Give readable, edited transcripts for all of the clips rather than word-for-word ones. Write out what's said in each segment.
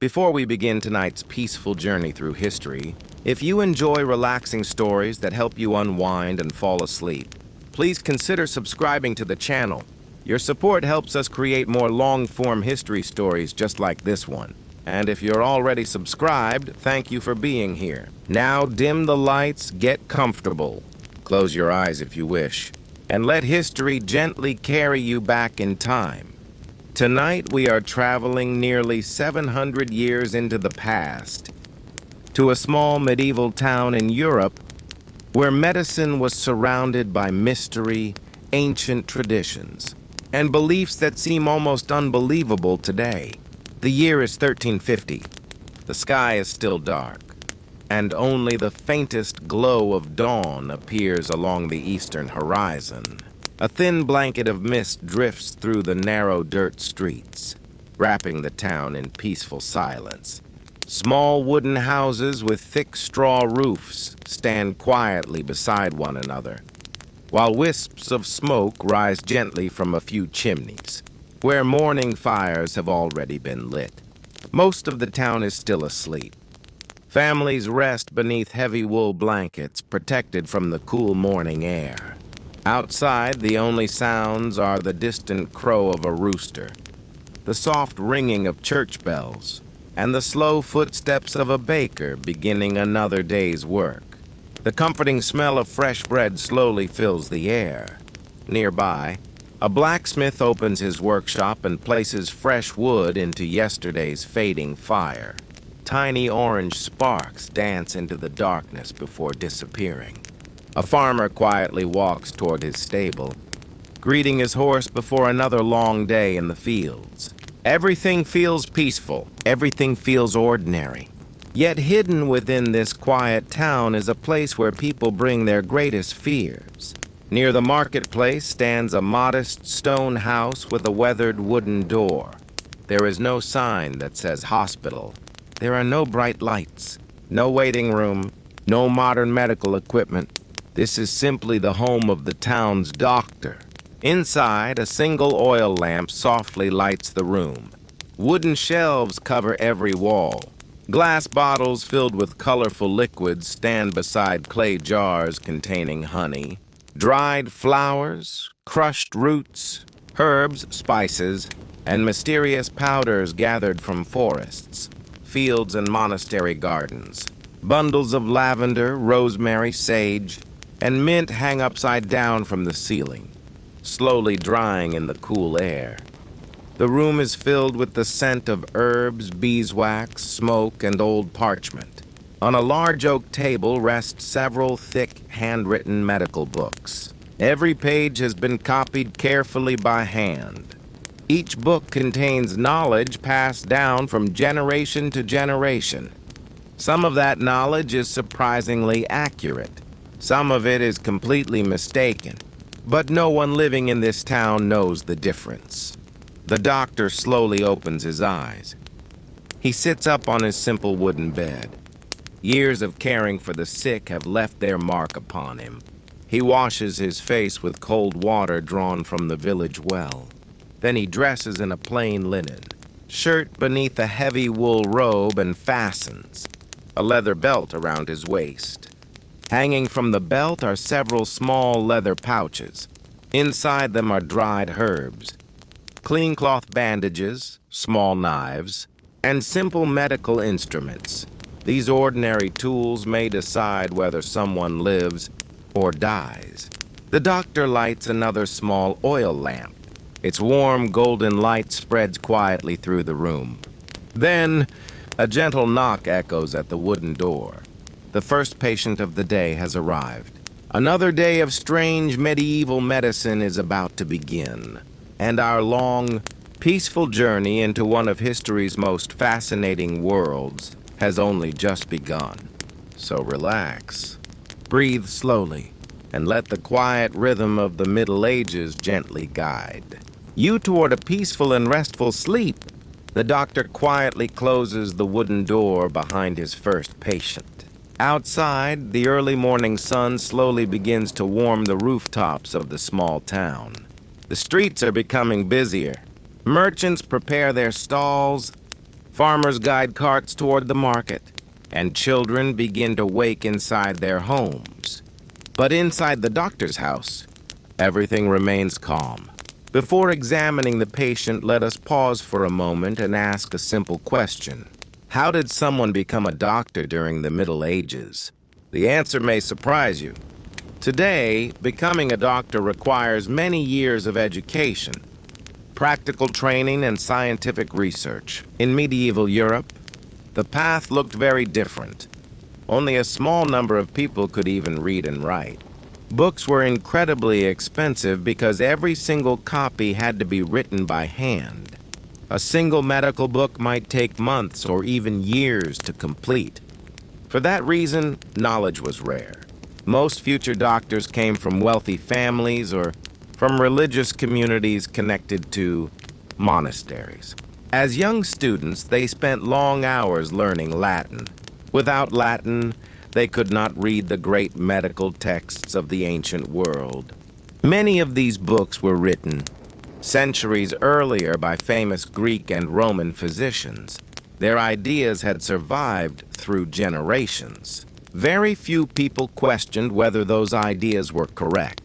Before we begin tonight's peaceful journey through history, if you enjoy relaxing stories that help you unwind and fall asleep, please consider subscribing to the channel. Your support helps us create more long-form history stories just like this one. And if you're already subscribed, thank you for being here. Now dim the lights, get comfortable. Close your eyes if you wish, and let history gently carry you back in time. Tonight we are traveling nearly 700 years into the past to a small medieval town in Europe where medicine was surrounded by mystery, ancient traditions, and beliefs that seem almost unbelievable today. The year is 1350. The sky is still dark, and only the faintest glow of dawn appears along the eastern horizon. A thin blanket of mist drifts through the narrow dirt streets, wrapping the town in peaceful silence. Small wooden houses with thick straw roofs stand quietly beside one another, while wisps of smoke rise gently from a few chimneys, where morning fires have already been lit. Most of the town is still asleep. Families rest beneath heavy wool blankets, protected from the cool morning air. Outside, the only sounds are the distant crow of a rooster, the soft ringing of church bells, and the slow footsteps of a baker beginning another day's work. The comforting smell of fresh bread slowly fills the air. Nearby, a blacksmith opens his workshop and places fresh wood into yesterday's fading fire. Tiny orange sparks dance into the darkness before disappearing. A farmer quietly walks toward his stable, greeting his horse before another long day in the fields. Everything feels peaceful, everything feels ordinary. Yet hidden within this quiet town is a place where people bring their greatest fears. Near the marketplace stands a modest stone house with a weathered wooden door. There is no sign that says hospital. There are no bright lights, no waiting room, no modern medical equipment. This is simply the home of the town's doctor. Inside, a single oil lamp softly lights the room. Wooden shelves cover every wall. Glass bottles filled with colorful liquids stand beside clay jars containing honey, dried flowers, crushed roots, herbs, spices, and mysterious powders gathered from forests, fields, and monastery gardens. Bundles of lavender, rosemary, sage, and mint hang upside down from the ceiling, slowly drying in the cool air. The room is filled with the scent of herbs, beeswax, smoke, and old parchment. On a large oak table rest several thick, handwritten medical books. Every page has been copied carefully by hand. Each book contains knowledge passed down from generation to generation. Some of that knowledge is surprisingly accurate. Some of it is completely mistaken, but no one living in this town knows the difference. The doctor slowly opens his eyes. He sits up on his simple wooden bed. Years of caring for the sick have left their mark upon him. He washes his face with cold water drawn from the village well. Then he dresses in a plain linen shirt beneath a heavy wool robe and fastens a leather belt around his waist. Hanging from the belt are several small leather pouches. Inside them are dried herbs, clean cloth bandages, small knives, and simple medical instruments. These ordinary tools may decide whether someone lives or dies. The doctor lights another small oil lamp. Its warm golden light spreads quietly through the room. Then, a gentle knock echoes at the wooden door. The first patient of the day has arrived. Another day of strange medieval medicine is about to begin, and our long, peaceful journey into one of history's most fascinating worlds has only just begun. So relax, breathe slowly, and let the quiet rhythm of the Middle Ages gently guide you toward a peaceful and restful sleep. The doctor quietly closes the wooden door behind his first patient. Outside, the early morning sun slowly begins to warm the rooftops of the small town. The streets are becoming busier. Merchants prepare their stalls, Farmers guide carts toward the market, and children begin to wake inside their homes. But inside the doctor's house, everything remains calm. Before examining the patient, let us pause for a moment and ask a simple question. How did someone become a doctor during the Middle Ages? The answer may surprise you. Today, becoming a doctor requires many years of education, practical training, and scientific research. In medieval Europe, the path looked very different. Only a small number of people could even read and write. Books were incredibly expensive because every single copy had to be written by hand. A single medical book might take months or even years to complete. For that reason, knowledge was rare. Most future doctors came from wealthy families or from religious communities connected to monasteries. As young students, they spent long hours learning Latin. Without Latin, they could not read the great medical texts of the ancient world. Many of these books were written centuries earlier by famous Greek and Roman physicians. Their ideas had survived through generations. Very few people questioned whether those ideas were correct.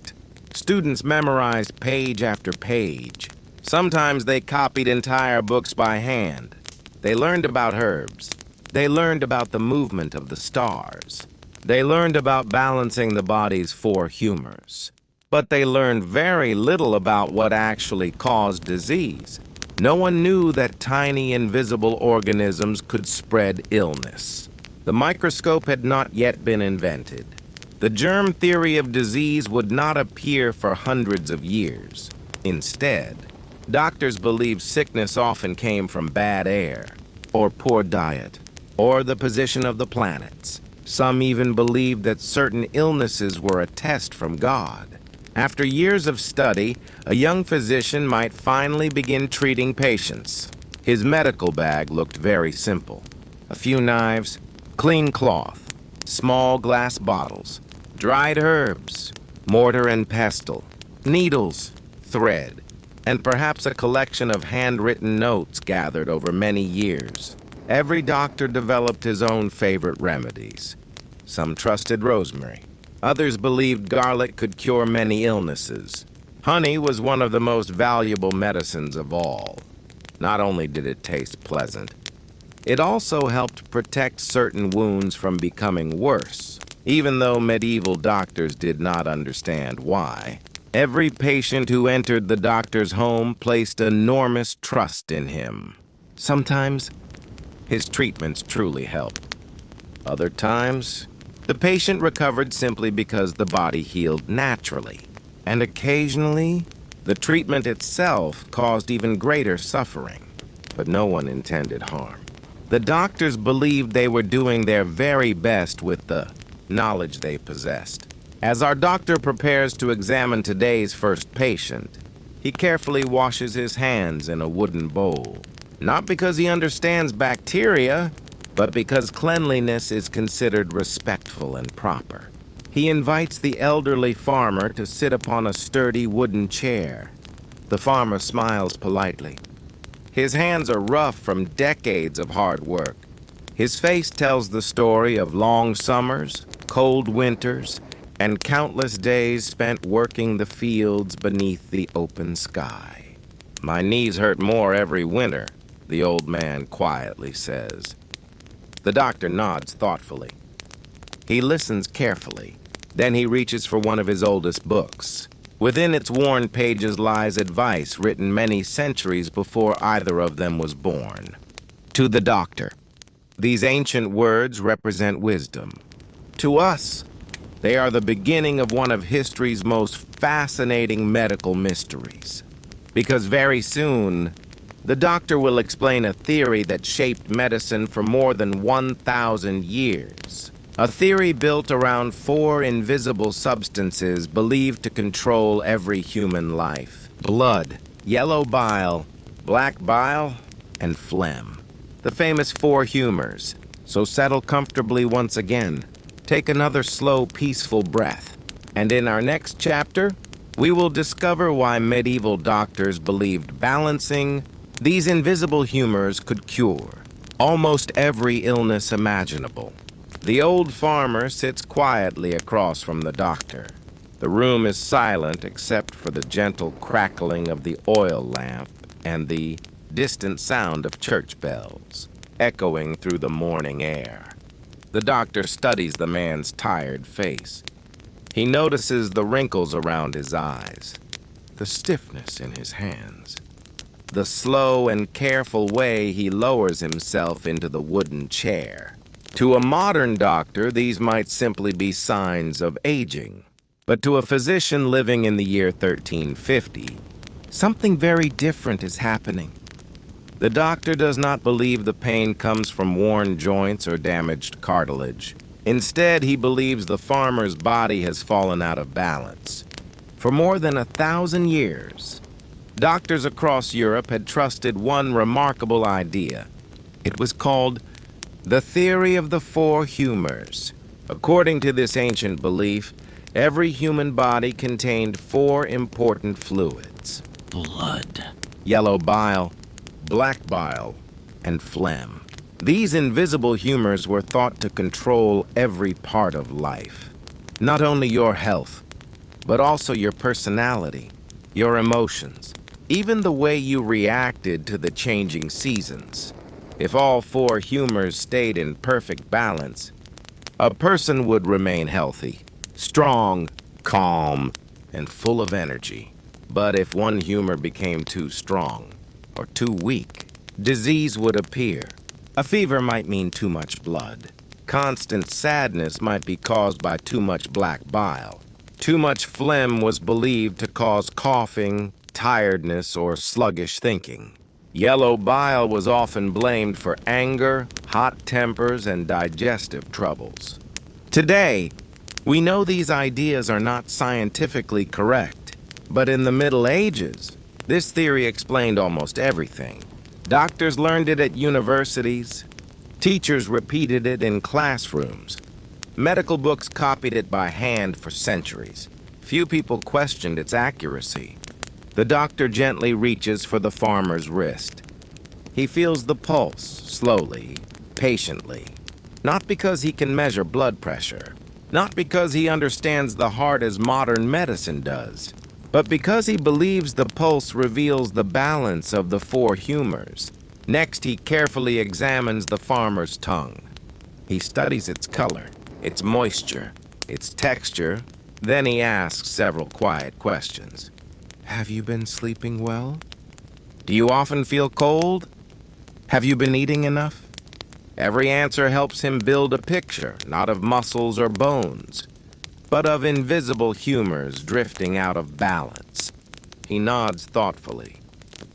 Students memorized page after page. Sometimes they copied entire books by hand. They learned about herbs. They learned about the movement of the stars. They learned about balancing the body's four humors. But they learned very little about what actually caused disease. No one knew that tiny invisible organisms could spread illness. The microscope had not yet been invented. The germ theory of disease would not appear for hundreds of years. Instead, doctors believed sickness often came from bad air, or poor diet, or the position of the planets. Some even believed that certain illnesses were a test from God. After years of study, a young physician might finally begin treating patients. His medical bag looked very simple. A few knives, clean cloth, small glass bottles, dried herbs, mortar and pestle, needles, thread, and perhaps a collection of handwritten notes gathered over many years. Every doctor developed his own favorite remedies. Some trusted rosemary. Others believed garlic could cure many illnesses. Honey was one of the most valuable medicines of all. Not only did it taste pleasant, it also helped protect certain wounds from becoming worse, even though medieval doctors did not understand why. Every patient who entered the doctor's home placed enormous trust in him. Sometimes, his treatments truly helped. Other times, the patient recovered simply because the body healed naturally. And occasionally, the treatment itself caused even greater suffering. But no one intended harm. The doctors believed they were doing their very best with the knowledge they possessed. As our doctor prepares to examine today's first patient, he carefully washes his hands in a wooden bowl. Not because he understands bacteria, but because cleanliness is considered respectful and proper. He invites the elderly farmer to sit upon a sturdy wooden chair. The farmer smiles politely. His hands are rough from decades of hard work. His face tells the story of long summers, cold winters, and countless days spent working the fields beneath the open sky. "My knees hurt more every winter," the old man quietly says. The doctor nods thoughtfully. He listens carefully. Then he reaches for one of his oldest books. Within its worn pages lies advice written many centuries before either of them was born. To the doctor, these ancient words represent wisdom. To us, they are the beginning of one of history's most fascinating medical mysteries. Because very soon, the doctor will explain a theory that shaped medicine for more than 1,000 years. A theory built around 4 invisible substances believed to control every human life: blood, yellow bile, black bile, and phlegm. The famous 4 humors. So settle comfortably once again. Take another slow, peaceful breath. And in our next chapter, we will discover why medieval doctors believed balancing these invisible humors could cure almost every illness imaginable. The old farmer sits quietly across from the doctor. The room is silent except for the gentle crackling of the oil lamp and the distant sound of church bells echoing through the morning air. The doctor studies the man's tired face. He notices the wrinkles around his eyes, the stiffness in his hands, the slow and careful way he lowers himself into the wooden chair. To a modern doctor, these might simply be signs of aging. But to a physician living in the year 1350, something very different is happening. The doctor does not believe the pain comes from worn joints or damaged cartilage. Instead, he believes the farmer's body has fallen out of balance. For more than 1,000 years, doctors across Europe had trusted one remarkable idea. It was called the theory of the four humors. According to this ancient belief, every human body contained four important fluids: Blood. yellow bile, black bile, and phlegm. These invisible humors were thought to control every part of life. Not only your health, but also your personality, your emotions, even the way you reacted to the changing seasons. If all four humors stayed in perfect balance, a person would remain healthy, strong, calm, and full of energy. But if one humor became too strong or too weak, disease would appear. A fever might mean too much blood. Constant sadness might be caused by too much black bile. Too much phlegm was believed to cause coughing, tiredness, or sluggish thinking. Yellow bile was often blamed for anger, hot tempers, and digestive troubles. Today, we know these ideas are not scientifically correct, but in the Middle Ages, this theory explained almost everything. Doctors learned it at universities. Teachers repeated it in classrooms. Medical books copied it by hand for centuries. Few people questioned its accuracy. The doctor gently reaches for the farmer's wrist. He feels the pulse, slowly, patiently. Not because he can measure blood pressure, not because he understands the heart as modern medicine does, but because he believes the pulse reveals the balance of the four humors. Next, he carefully examines the farmer's tongue. He studies its color, its moisture, its texture. Then he asks several quiet questions. Have you been sleeping well? Do you often feel cold? Have you been eating enough? Every answer helps him build a picture, not of muscles or bones, but of invisible humors drifting out of balance. He nods thoughtfully.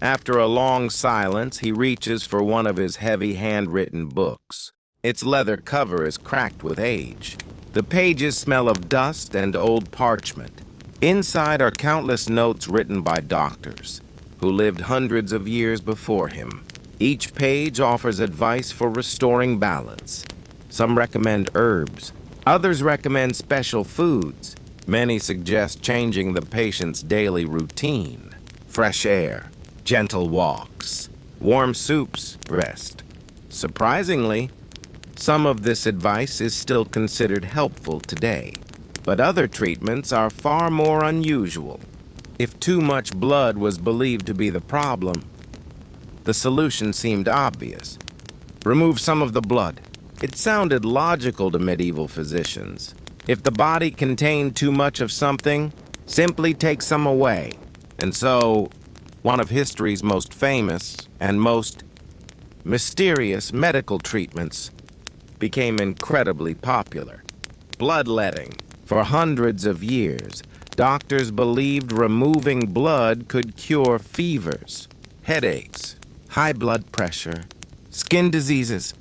After a long silence, he reaches for one of his heavy handwritten books. Its leather cover is cracked with age. The pages smell of dust and old parchment. Inside are countless notes written by doctors who lived hundreds of years before him. Each page offers advice for restoring balance. Some recommend herbs. Others recommend special foods. Many suggest changing the patient's daily routine. Fresh air, gentle walks, warm soups, rest. Surprisingly, some of this advice is still considered helpful today. But other treatments are far more unusual. If too much blood was believed to be the problem, the solution seemed obvious. Remove some of the blood. It sounded logical to medieval physicians. If the body contained too much of something, simply take some away. And so, one of history's most famous and most mysterious medical treatments became incredibly popular: bloodletting. For hundreds of years, doctors believed removing blood could cure fevers, headaches, high blood pressure, skin diseases,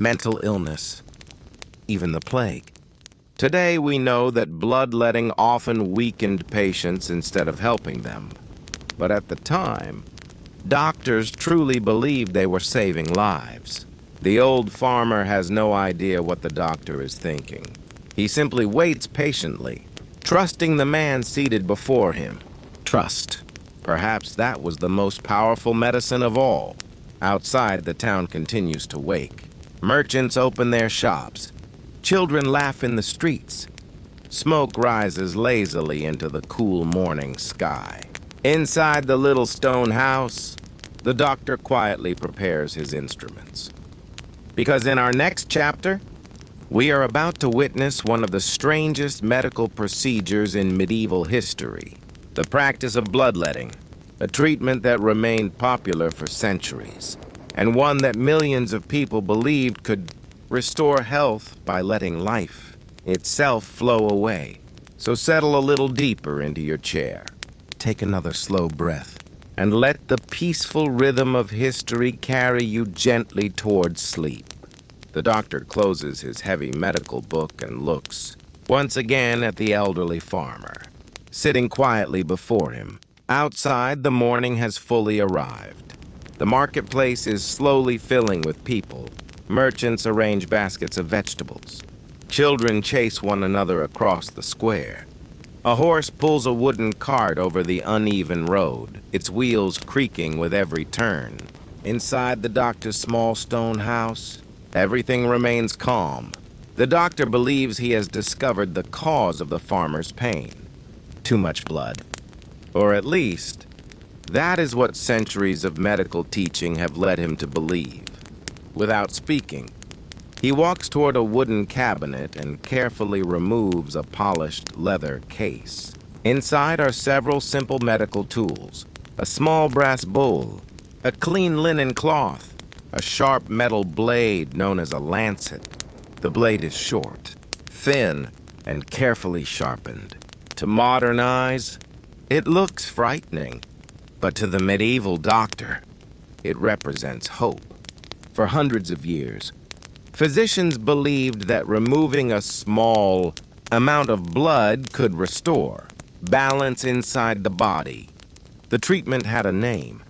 mental illness, even the plague. Today, we know that bloodletting often weakened patients instead of helping them. But at the time, doctors truly believed they were saving lives. The old farmer has no idea what the doctor is thinking. He simply waits patiently, trusting the man seated before him. Trust. Perhaps that was the most powerful medicine of all. Outside, the town continues to wake. Merchants open their shops. Children laugh in the streets. Smoke rises lazily into the cool morning sky. Inside the little stone house, the doctor quietly prepares his instruments. Because in our next chapter, we are about to witness one of the strangest medical procedures in medieval history, the practice of bloodletting, a treatment that remained popular for centuries, and one that millions of people believed could restore health by letting life itself flow away. So settle a little deeper into your chair, take another slow breath, and let the peaceful rhythm of history carry you gently towards sleep. The doctor closes his heavy medical book and looks once again at the elderly farmer, sitting quietly before him. Outside, the morning has fully arrived. The marketplace is slowly filling with people. Merchants arrange baskets of vegetables. Children chase one another across the square. A horse pulls a wooden cart over the uneven road, its wheels creaking with every turn. Inside the doctor's small stone house, everything remains calm. The doctor believes he has discovered the cause of the farmer's pain. Too much blood. Or at least, that is what centuries of medical teaching have led him to believe. Without speaking, he walks toward a wooden cabinet and carefully removes a polished leather case. Inside are several simple medical tools: a small brass bowl, a clean linen cloth, a sharp metal blade known as a lancet. The blade is short, thin, and carefully sharpened. To modern eyes, it looks frightening, but to the medieval doctor, it represents hope. For hundreds of years, physicians believed that removing a small amount of blood could restore balance inside the body. The treatment had a name: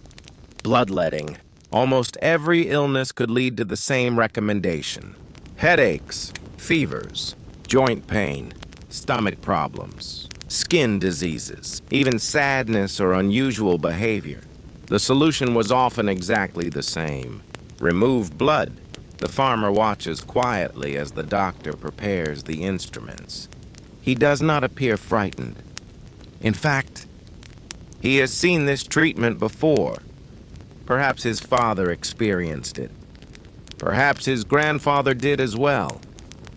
bloodletting. Almost every illness could lead to the same recommendation: headaches, fevers, joint pain, stomach problems, skin diseases, even sadness or unusual behavior. The solution was often exactly the same: remove blood. The farmer watches quietly as the doctor prepares the instruments. He does not appear frightened. In fact, he has seen this treatment before. Perhaps his father experienced it. Perhaps his grandfather did as well.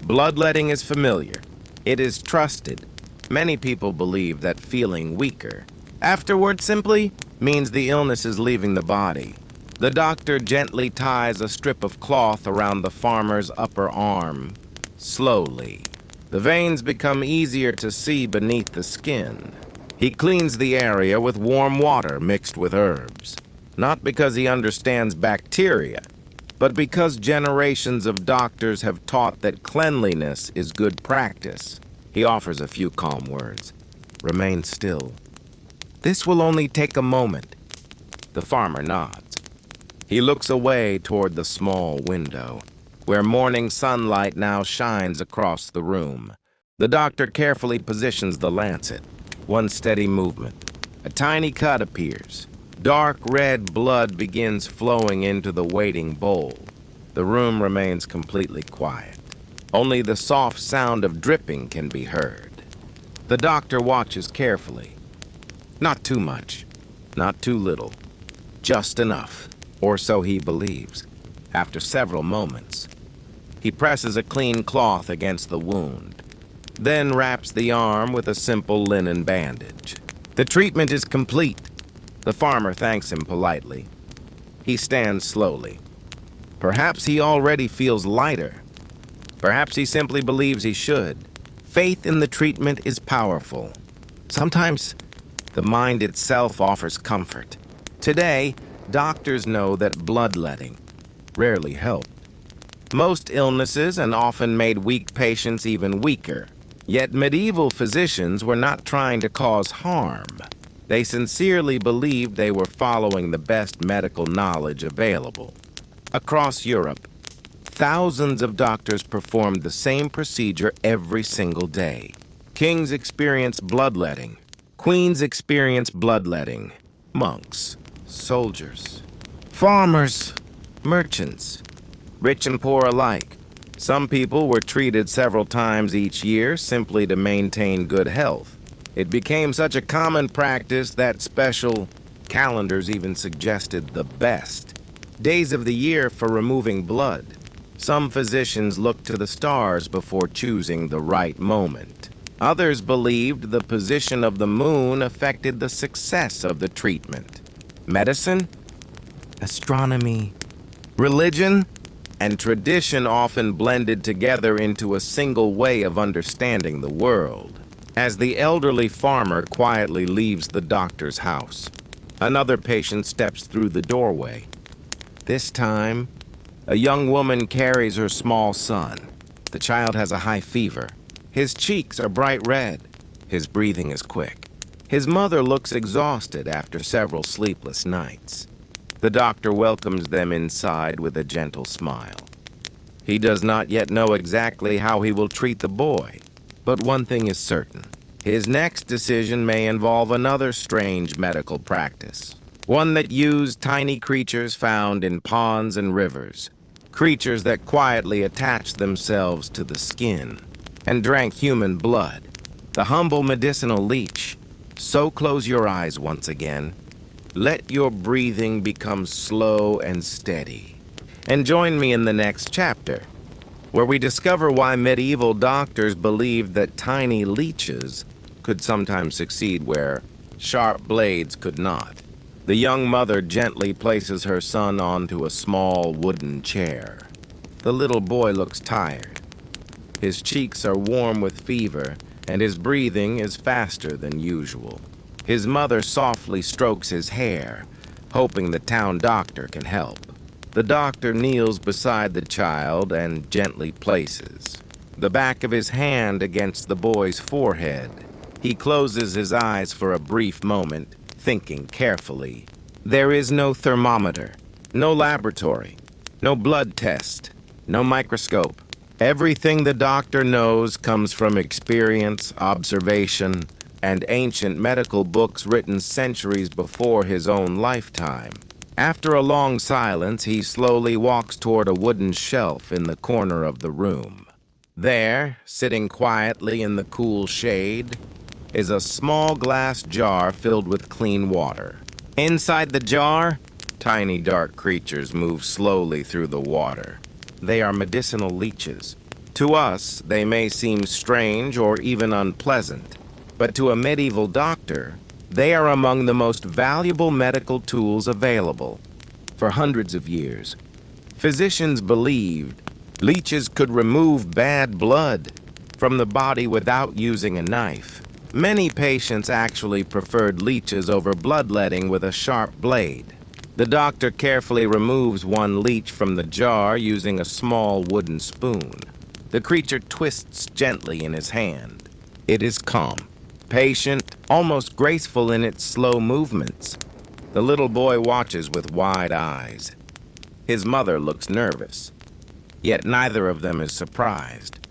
Bloodletting is familiar. It is trusted. Many people believe that feeling weaker afterward simply means the illness is leaving the body. The doctor gently ties a strip of cloth around the farmer's upper arm. Slowly, the veins become easier to see beneath the skin. He cleans the area with warm water mixed with herbs. Not because he understands bacteria, but because generations of doctors have taught that cleanliness is good practice. He offers a few calm words. Remain still. This will only take a moment. The farmer nods. He looks away toward the small window, where morning sunlight now shines across the room. The doctor carefully positions the lancet. One steady movement. A tiny cut appears. Dark red blood begins flowing into the waiting bowl. The room remains completely quiet. Only the soft sound of dripping can be heard. The doctor watches carefully. Not too much, not too little, just enough, or so he believes. After several moments, he presses a clean cloth against the wound, then wraps the arm with a simple linen bandage. The treatment is complete. The farmer thanks him politely. He stands slowly. Perhaps he already feels lighter. Perhaps he simply believes he should. Faith in the treatment is powerful. Sometimes the mind itself offers comfort. Today, doctors know that bloodletting rarely helped. Most illnesses and often made weak patients even weaker. Yet medieval physicians were not trying to cause harm. They sincerely believed they were following the best medical knowledge available. Across Europe, thousands of doctors performed the same procedure every single day. Kings experienced bloodletting. Queens experienced bloodletting. Monks, soldiers, farmers, Merchants, rich and poor alike. Some people were treated several times each year simply to maintain good health. It became such a common practice that special calendars even suggested the best days of the year for removing blood. Some physicians looked to the stars before choosing the right moment. Others believed the position of the moon affected the success of the treatment. Medicine, astronomy, religion, and tradition often blended together into a single way of understanding the world. As the elderly farmer quietly leaves the doctor's house, another patient steps through the doorway. This time, a young woman carries her small son. The child has a high fever. His cheeks are bright red. His breathing is quick. His mother looks exhausted after several sleepless nights. The doctor welcomes them inside with a gentle smile. He does not yet know exactly how he will treat the boy, but one thing is certain. His next decision may involve another strange medical practice, one that used tiny creatures found in ponds and rivers, creatures that quietly attached themselves to the skin and drank human blood. The humble medicinal leech. So close your eyes once again. Let your breathing become slow and steady. And join me in the next chapter, where we discover why medieval doctors believed that tiny leeches could sometimes succeed where sharp blades could not. The young mother gently places her son onto a small wooden chair. The little boy looks tired. His cheeks are warm with fever, and his breathing is faster than usual. His mother softly strokes his hair, hoping the town doctor can help. The doctor kneels beside the child and gently places the back of his hand against the boy's forehead. He closes his eyes for a brief moment, thinking carefully. There is no thermometer, no laboratory, no blood test, no microscope. Everything the doctor knows comes from experience, observation, and ancient medical books written centuries before his own lifetime. After a long silence, he slowly walks toward a wooden shelf in the corner of the room. There, sitting quietly in the cool shade, is a small glass jar filled with clean water. Inside the jar, tiny dark creatures move slowly through the water. They are medicinal leeches. To us, they may seem strange or even unpleasant, but to a medieval doctor, they are among the most valuable medical tools available. For hundreds of years, physicians believed leeches could remove bad blood from the body without using a knife. Many patients actually preferred leeches over bloodletting with a sharp blade. The doctor carefully removes one leech from the jar using a small wooden spoon. The creature twists gently in his hand. It is calm, patient, almost graceful in its slow movements. The little boy watches with wide eyes. His mother looks nervous, yet neither of them is surprised.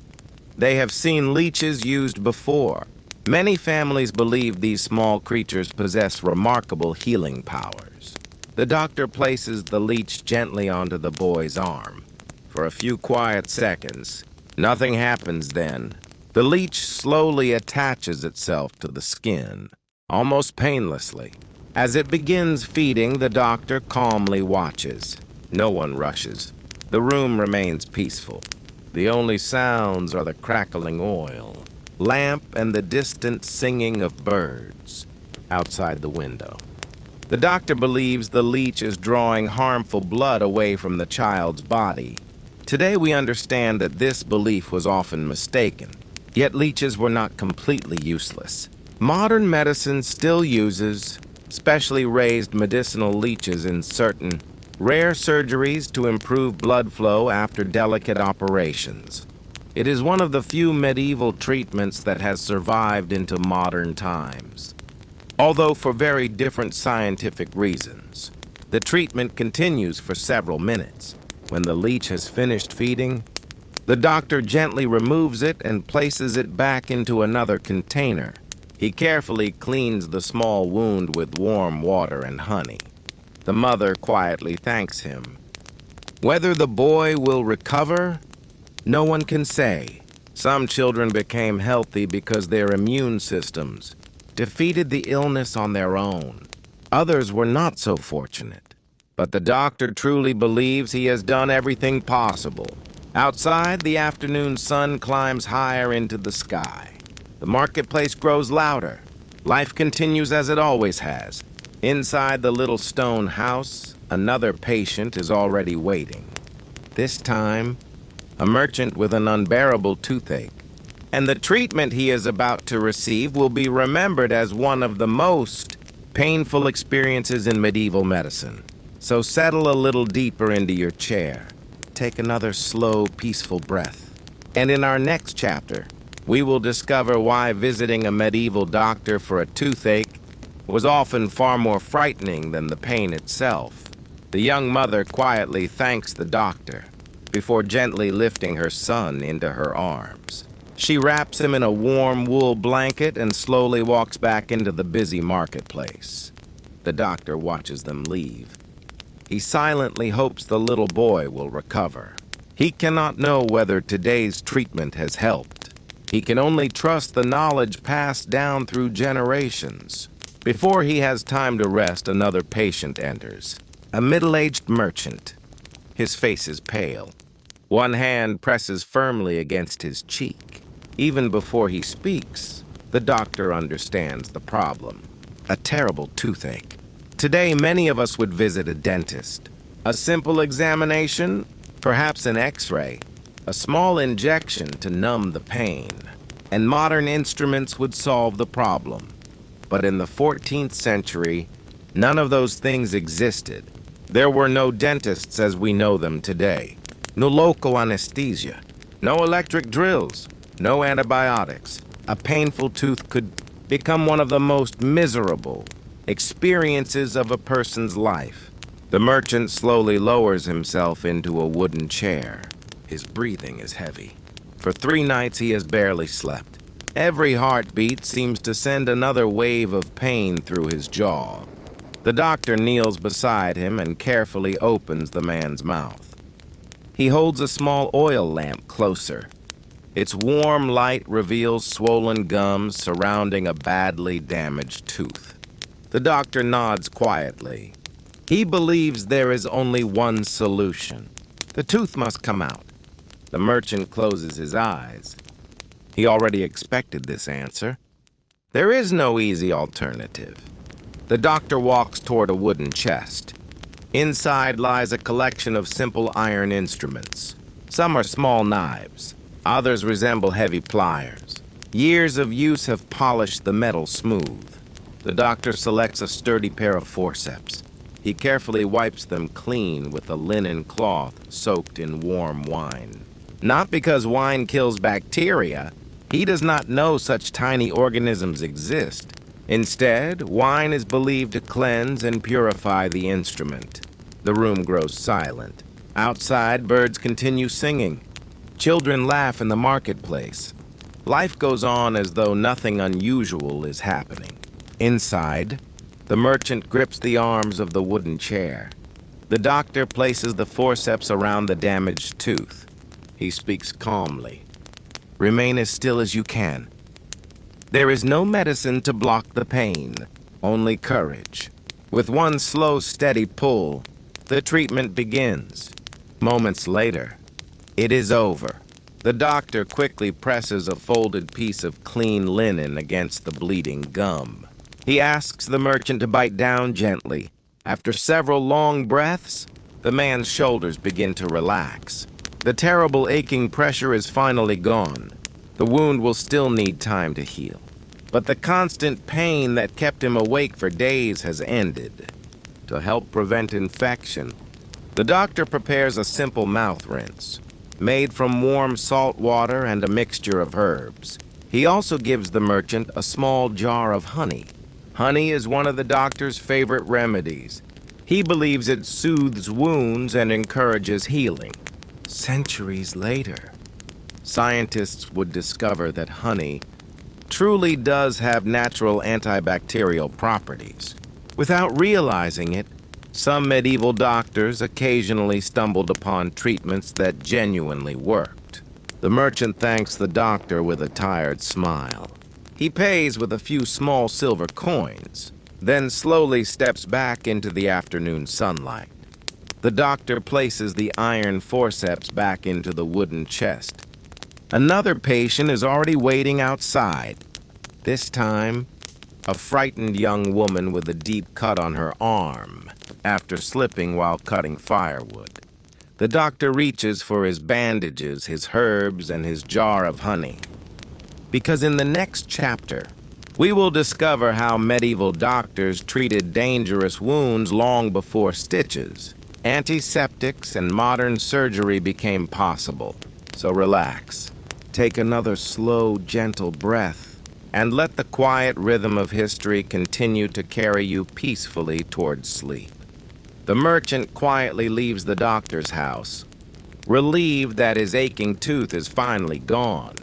They have seen leeches used before. Many families believe these small creatures possess remarkable healing powers. The doctor places the leech gently onto the boy's arm. For a few quiet seconds, nothing happens then. The leech slowly attaches itself to the skin, almost painlessly. As it begins feeding, the doctor calmly watches. No one rushes. The room remains peaceful. The only sounds are the crackling oil, lamp, and the distant singing of birds outside the window. The doctor believes the leech is drawing harmful blood away from the child's body. Today we understand that this belief was often mistaken, yet leeches were not completely useless. Modern medicine still uses specially raised medicinal leeches in certain rare surgeries to improve blood flow after delicate operations. It is one of the few medieval treatments that has survived into modern times. Although for very different scientific reasons, the treatment continues for several minutes. When the leech has finished feeding, the doctor gently removes it and places it back into another container. He carefully cleans the small wound with warm water and honey. The mother quietly thanks him. Whether the boy will recover, no one can say. Some children became healthy because their immune systems defeated the illness on their own. Others were not so fortunate. But the doctor truly believes he has done everything possible. Outside, the afternoon sun climbs higher into the sky. The marketplace grows louder. Life continues as it always has. Inside the little stone house, another patient is already waiting. This time, a merchant with an unbearable toothache. And the treatment he is about to receive will be remembered as one of the most painful experiences in medieval medicine. So settle a little deeper into your chair. Take another slow, peaceful breath. And in our next chapter, we will discover why visiting a medieval doctor for a toothache was often far more frightening than the pain itself. The young mother quietly thanks the doctor before gently lifting her son into her arms. She wraps him in a warm wool blanket and slowly walks back into the busy marketplace. The doctor watches them leave. He silently hopes the little boy will recover. He cannot know whether today's treatment has helped. He can only trust the knowledge passed down through generations. Before he has time to rest, another patient enters. A middle-aged merchant. His face is pale. One hand presses firmly against his cheek. Even before he speaks, the doctor understands the problem. A terrible toothache. Today, many of us would visit a dentist. A simple examination, perhaps an X-ray, a small injection to numb the pain, and modern instruments would solve the problem. But in the 14th century, none of those things existed. There were no dentists as we know them today. No local anesthesia, no electric drills, no antibiotics. A painful tooth could become one of the most miserable experiences of a person's life. The merchant slowly lowers himself into a wooden chair. His breathing is heavy. For 3 nights he has barely slept. Every heartbeat seems to send another wave of pain through his jaw. The doctor kneels beside him and carefully opens the man's mouth. He holds a small oil lamp closer. Its warm light reveals swollen gums surrounding a badly damaged tooth. The doctor nods quietly. He believes there is only one solution. The tooth must come out. The merchant closes his eyes. He already expected this answer. There is no easy alternative. The doctor walks toward a wooden chest. Inside lies a collection of simple iron instruments. Some are small knives. Others resemble heavy pliers. Years of use have polished the metal smooth. The doctor selects a sturdy pair of forceps. He carefully wipes them clean with a linen cloth soaked in warm wine. Not because wine kills bacteria. He does not know such tiny organisms exist. Instead, wine is believed to cleanse and purify the instrument. The room grows silent. Outside, birds continue singing. Children laugh in the marketplace. Life goes on as though nothing unusual is happening. Inside, the merchant grips the arms of the wooden chair. The doctor places the forceps around the damaged tooth. He speaks calmly. Remain as still as you can. There is no medicine to block the pain, only courage. With one slow, steady pull, the treatment begins. Moments later, it is over. The doctor quickly presses a folded piece of clean linen against the bleeding gum. He asks the merchant to bite down gently. After several long breaths, the man's shoulders begin to relax. The terrible aching pressure is finally gone. The wound will still need time to heal. But the constant pain that kept him awake for days has ended. To help prevent infection, the doctor prepares a simple mouth rinse, made from warm salt water and a mixture of herbs. He also gives the merchant a small jar of honey. Honey is one of the doctor's favorite remedies. He believes it soothes wounds and encourages healing. Centuries later, scientists would discover that honey truly does have natural antibacterial properties. Without realizing it, Some medieval doctors occasionally stumbled upon treatments that genuinely worked. The merchant thanks the doctor with a tired smile. He pays with a few small silver coins, then slowly steps back into the afternoon sunlight. The doctor places the iron forceps back into the wooden chest. Another patient is already waiting outside. This time, a frightened young woman with a deep cut on her arm after slipping while cutting firewood. The doctor reaches for his bandages, his herbs, and his jar of honey. Because in the next chapter, we will discover how medieval doctors treated dangerous wounds long before stitches. Antiseptics and modern surgery became possible. So relax, take another slow, gentle breath, and let the quiet rhythm of history continue to carry you peacefully towards sleep. The merchant quietly leaves the doctor's house, relieved that his aching tooth is finally gone.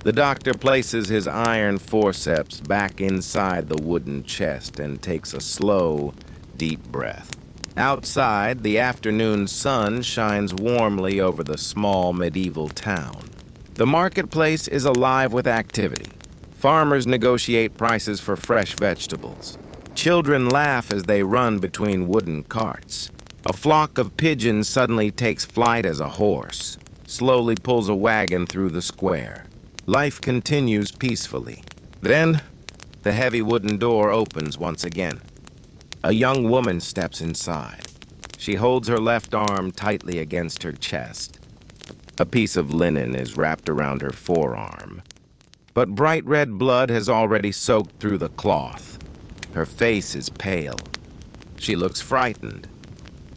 The doctor places his iron forceps back inside the wooden chest and takes a slow, deep breath. Outside, the afternoon sun shines warmly over the small medieval town. The marketplace is alive with activity. Farmers negotiate prices for fresh vegetables. Children laugh as they run between wooden carts. A flock of pigeons suddenly takes flight as a horse slowly pulls a wagon through the square. Life continues peacefully. Then, the heavy wooden door opens once again. A young woman steps inside. She holds her left arm tightly against her chest. A piece of linen is wrapped around her forearm, but bright red blood has already soaked through the cloth. Her face is pale. She looks frightened.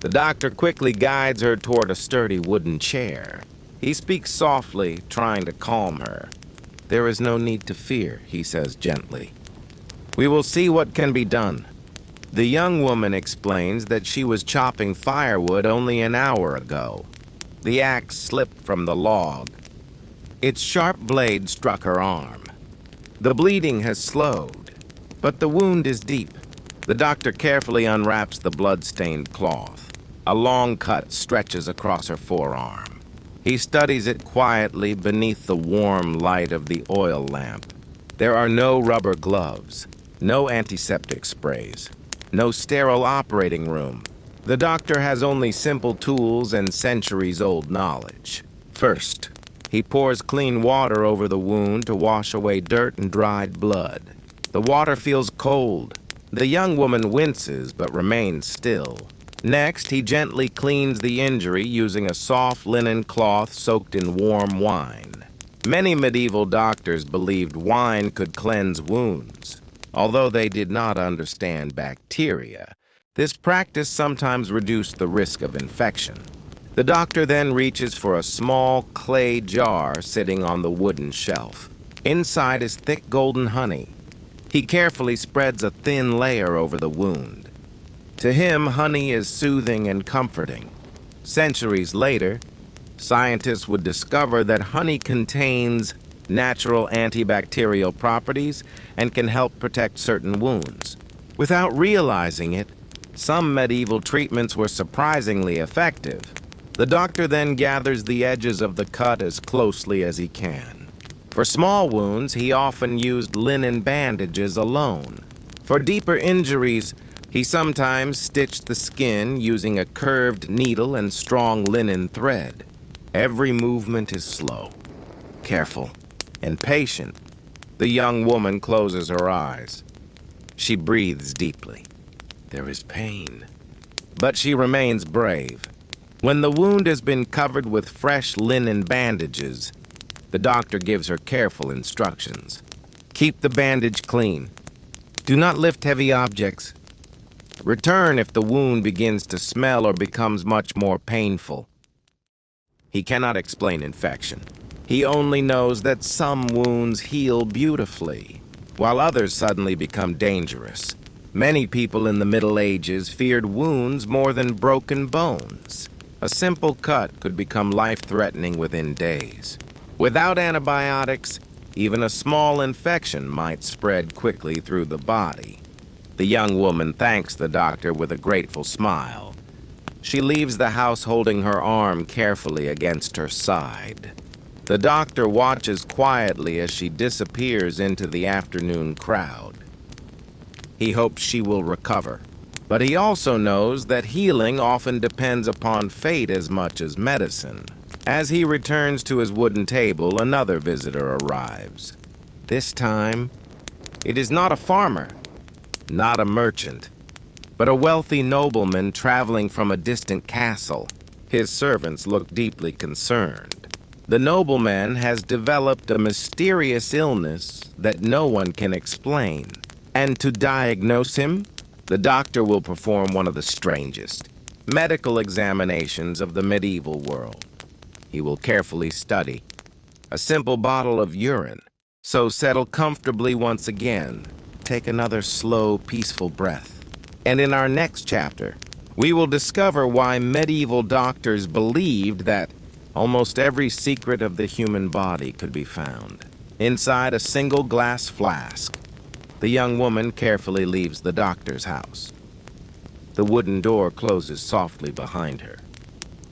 The doctor quickly guides her toward a sturdy wooden chair. He speaks softly, trying to calm her. "There is no need to fear," he says gently. "We will see what can be done." The young woman explains that she was chopping firewood only an hour ago. The axe slipped from the log. Its sharp blade struck her arm. The bleeding has slowed, but the wound is deep. The doctor carefully unwraps the blood-stained cloth. A long cut stretches across her forearm. He studies it quietly beneath the warm light of the oil lamp. There are no rubber gloves, no antiseptic sprays, no sterile operating room. The doctor has only simple tools and centuries-old knowledge. First, he pours clean water over the wound to wash away dirt and dried blood. The water feels cold. The young woman winces but remains still. Next, he gently cleans the injury using a soft linen cloth soaked in warm wine. Many medieval doctors believed wine could cleanse wounds. Although they did not understand bacteria, this practice sometimes reduced the risk of infection. The doctor then reaches for a small clay jar sitting on the wooden shelf. Inside is thick golden honey. He carefully spreads a thin layer over the wound. To him, honey is soothing and comforting. Centuries later, scientists would discover that honey contains natural antibacterial properties and can help protect certain wounds. Without realizing it, some medieval treatments were surprisingly effective. The doctor then gathers the edges of the cut as closely as he can. For small wounds, he often used linen bandages alone. For deeper injuries, he sometimes stitched the skin using a curved needle and strong linen thread. Every movement is slow, careful, and patient. The young woman closes her eyes. She breathes deeply. There is pain, but she remains brave. When the wound has been covered with fresh linen bandages, the doctor gives her careful instructions. Keep the bandage clean. Do not lift heavy objects. Return if the wound begins to smell or becomes much more painful. He cannot explain infection. He only knows that some wounds heal beautifully, while others suddenly become dangerous. Many people in the Middle Ages feared wounds more than broken bones. A simple cut could become life-threatening within days. Without antibiotics, even a small infection might spread quickly through the body. The young woman thanks the doctor with a grateful smile. She leaves the house holding her arm carefully against her side. The doctor watches quietly as she disappears into the afternoon crowd. He hopes she will recover, but he also knows that healing often depends upon fate as much as medicine. As he returns to his wooden table, another visitor arrives. This time, it is not a farmer, not a merchant, but a wealthy nobleman traveling from a distant castle. His servants look deeply concerned. The nobleman has developed a mysterious illness that no one can explain. And to diagnose him, the doctor will perform one of the strangest medical examinations of the medieval world. He will carefully study a simple bottle of urine. So settle comfortably once again. Take another slow, peaceful breath. And in our next chapter, we will discover why medieval doctors believed that almost every secret of the human body could be found inside a single glass flask. The young woman carefully leaves the doctor's house. The wooden door closes softly behind her.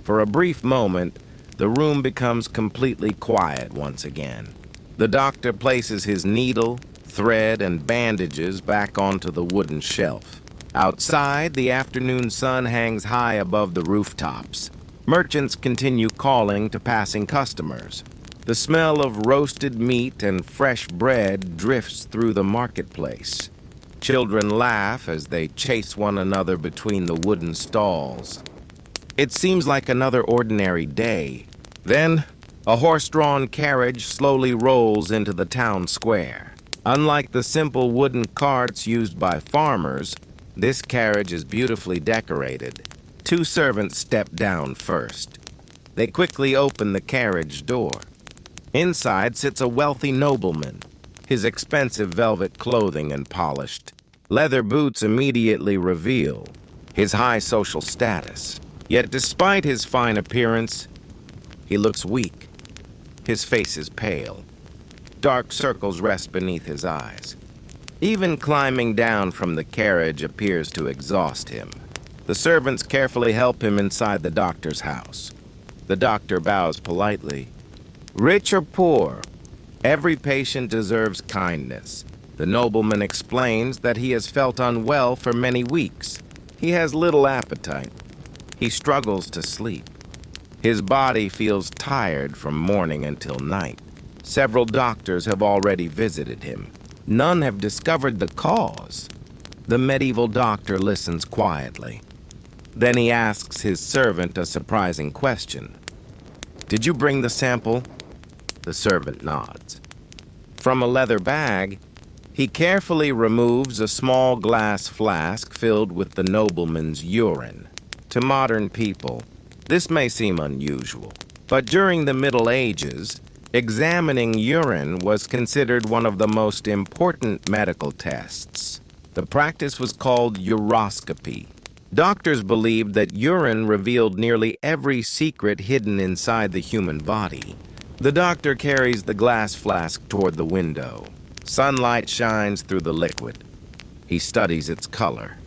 For a brief moment, the room becomes completely quiet once again. The doctor places his needle, thread, and bandages back onto the wooden shelf. Outside, the afternoon sun hangs high above the rooftops. Merchants continue calling to passing customers. The smell of roasted meat and fresh bread drifts through the marketplace. Children laugh as they chase one another between the wooden stalls. It seems like another ordinary day. Then, a horse-drawn carriage slowly rolls into the town square. Unlike the simple wooden carts used by farmers, this carriage is beautifully decorated. Two servants step down first. They quickly open the carriage door. Inside sits a wealthy nobleman, his expensive velvet clothing and polished leather boots immediately reveal his high social status. Yet despite his fine appearance, he looks weak. His face is pale. Dark circles rest beneath his eyes. Even climbing down from the carriage appears to exhaust him. The servants carefully help him inside the doctor's house. The doctor bows politely. Rich or poor, every patient deserves kindness. The nobleman explains that he has felt unwell for many weeks. He has little appetite. He struggles to sleep. His body feels tired from morning until night. Several doctors have already visited him. None have discovered the cause. The medieval doctor listens quietly. Then he asks his servant a surprising question. Did you bring the sample? The servant nods. From a leather bag, he carefully removes a small glass flask filled with the nobleman's urine. To modern people, this may seem unusual, but during the Middle Ages, examining urine was considered one of the most important medical tests. The practice was called uroscopy. Doctors believed that urine revealed nearly every secret hidden inside the human body. The doctor carries the glass flask toward the window. Sunlight shines through the liquid. He studies its color,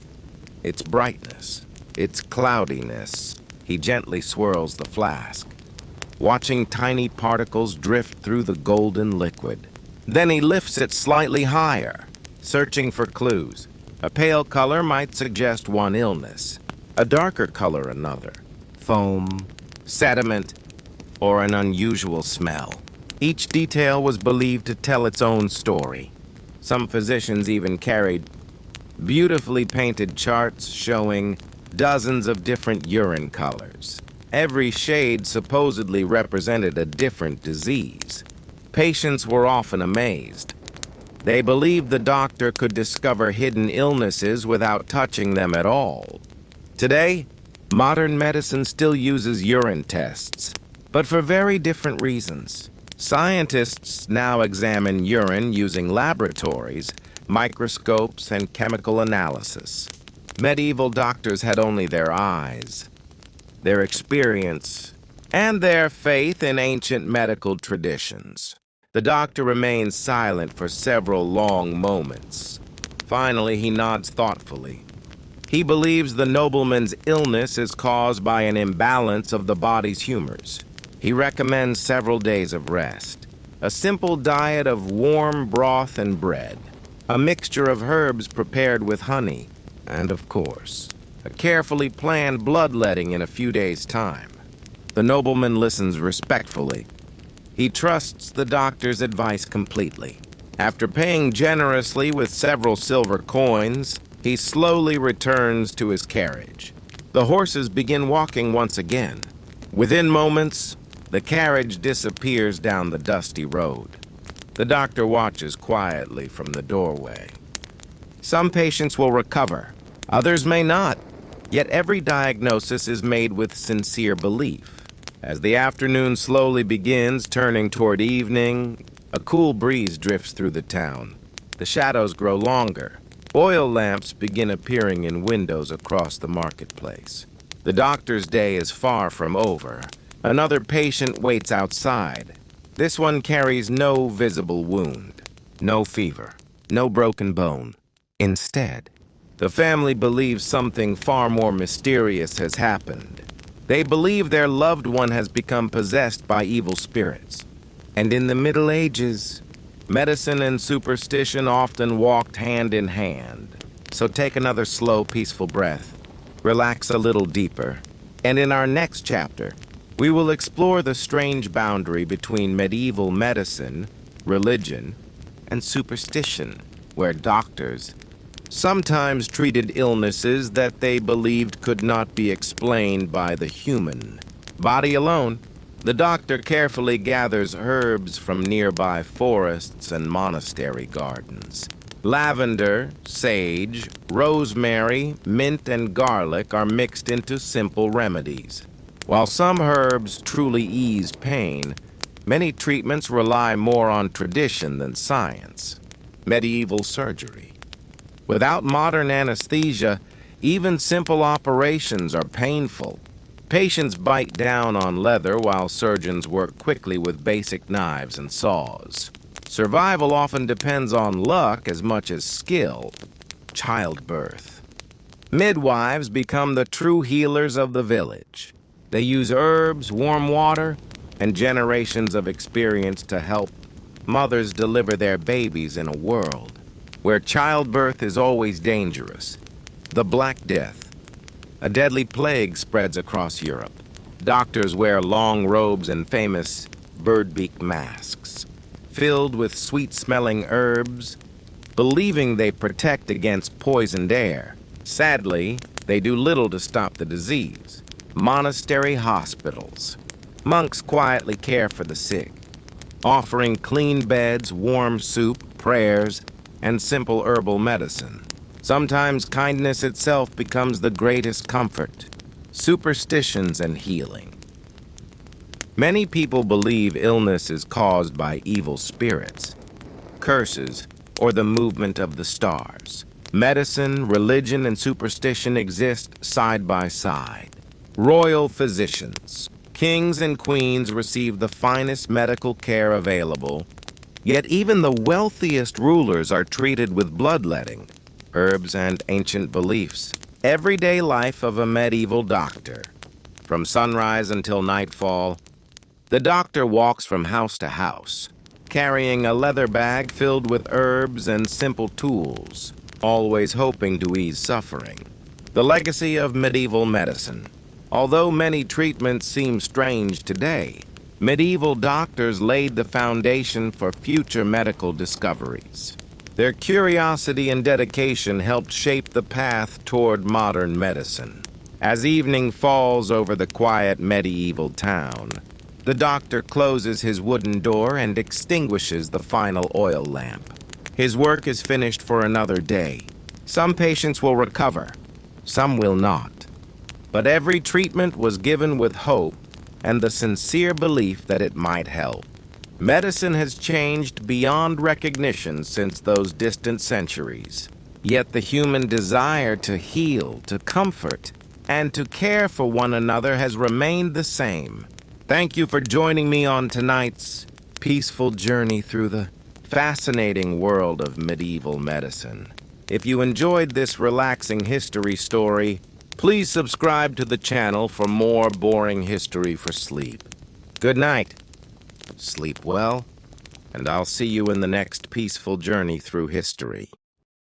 its brightness, its cloudiness. He gently swirls the flask, watching tiny particles drift through the golden liquid. Then he lifts it slightly higher, searching for clues. A pale color might suggest one illness, a darker color another. Foam, sediment, or an unusual smell. Each detail was believed to tell its own story. Some physicians even carried beautifully painted charts showing dozens of different urine colors. Every shade supposedly represented a different disease. Patients were often amazed. They believed the doctor could discover hidden illnesses without touching them at all. Today, modern medicine still uses urine tests, but for very different reasons. Scientists now examine urine using laboratories, microscopes, and chemical analysis. Medieval doctors had only their eyes, their experience, and their faith in ancient medical traditions. The doctor remains silent for several long moments. Finally, he nods thoughtfully. He believes the nobleman's illness is caused by an imbalance of the body's humors. He recommends several days of rest, a simple diet of warm broth and bread, a mixture of herbs prepared with honey, and, of course, a carefully planned bloodletting in a few days' time. The nobleman listens respectfully. He trusts the doctor's advice completely. After paying generously with several silver coins, he slowly returns to his carriage. The horses begin walking once again. Within moments, the carriage disappears down the dusty road. The doctor watches quietly from the doorway. Some patients will recover, others may not. Yet every diagnosis is made with sincere belief. As the afternoon slowly begins, turning toward evening, a cool breeze drifts through the town. The shadows grow longer. Oil lamps begin appearing in windows across the marketplace. The doctor's day is far from over. Another patient waits outside. This one carries no visible wound, no fever, no broken bone. Instead, the family believes something far more mysterious has happened. They believe their loved one has become possessed by evil spirits. And in the Middle Ages, medicine and superstition often walked hand in hand. So take another slow, peaceful breath. Relax a little deeper. And in our next chapter, we will explore the strange boundary between medieval medicine, religion, and superstition, where doctors sometimes treated illnesses that they believed could not be explained by the human body alone. The doctor carefully gathers herbs from nearby forests and monastery gardens. Lavender, sage, rosemary, mint, and garlic are mixed into simple remedies. While some herbs truly ease pain, many treatments rely more on tradition than science. Medieval surgery. Without modern anesthesia, even simple operations are painful. Patients bite down on leather while surgeons work quickly with basic knives and saws. Survival often depends on luck as much as skill. Childbirth. Midwives become the true healers of the village. They use herbs, warm water, and generations of experience to help mothers deliver their babies in a world where childbirth is always dangerous. The Black Death. A deadly plague spreads across Europe. Doctors wear long robes and famous bird-beak masks, filled with sweet-smelling herbs, believing they protect against poisoned air. Sadly, they do little to stop the disease. Monastery hospitals. Monks quietly care for the sick, offering clean beds, warm soup, prayers, and simple herbal medicine. Sometimes kindness itself becomes the greatest comfort. Superstitions and healing. Many people believe illness is caused by evil spirits, curses, or the movement of the stars. Medicine, religion, and superstition exist side by side. Royal physicians. Kings and queens receive the finest medical care available, yet even the wealthiest rulers are treated with bloodletting, herbs, and ancient beliefs. Everyday life of a medieval doctor. From sunrise until nightfall, the doctor walks from house to house, carrying a leather bag filled with herbs and simple tools, always hoping to ease suffering. The legacy of medieval medicine. Although many treatments seem strange today, medieval doctors laid the foundation for future medical discoveries. Their curiosity and dedication helped shape the path toward modern medicine. As evening falls over the quiet medieval town, the doctor closes his wooden door and extinguishes the final oil lamp. His work is finished for another day. Some patients will recover, some will not. But every treatment was given with hope and the sincere belief that it might help. Medicine has changed beyond recognition since those distant centuries. Yet the human desire to heal, to comfort, and to care for one another has remained the same. Thank you for joining me on tonight's peaceful journey through the fascinating world of medieval medicine. If you enjoyed this relaxing history story, please subscribe to the channel for more boring history for sleep. Good night. Sleep well, and I'll see you in the next peaceful journey through history.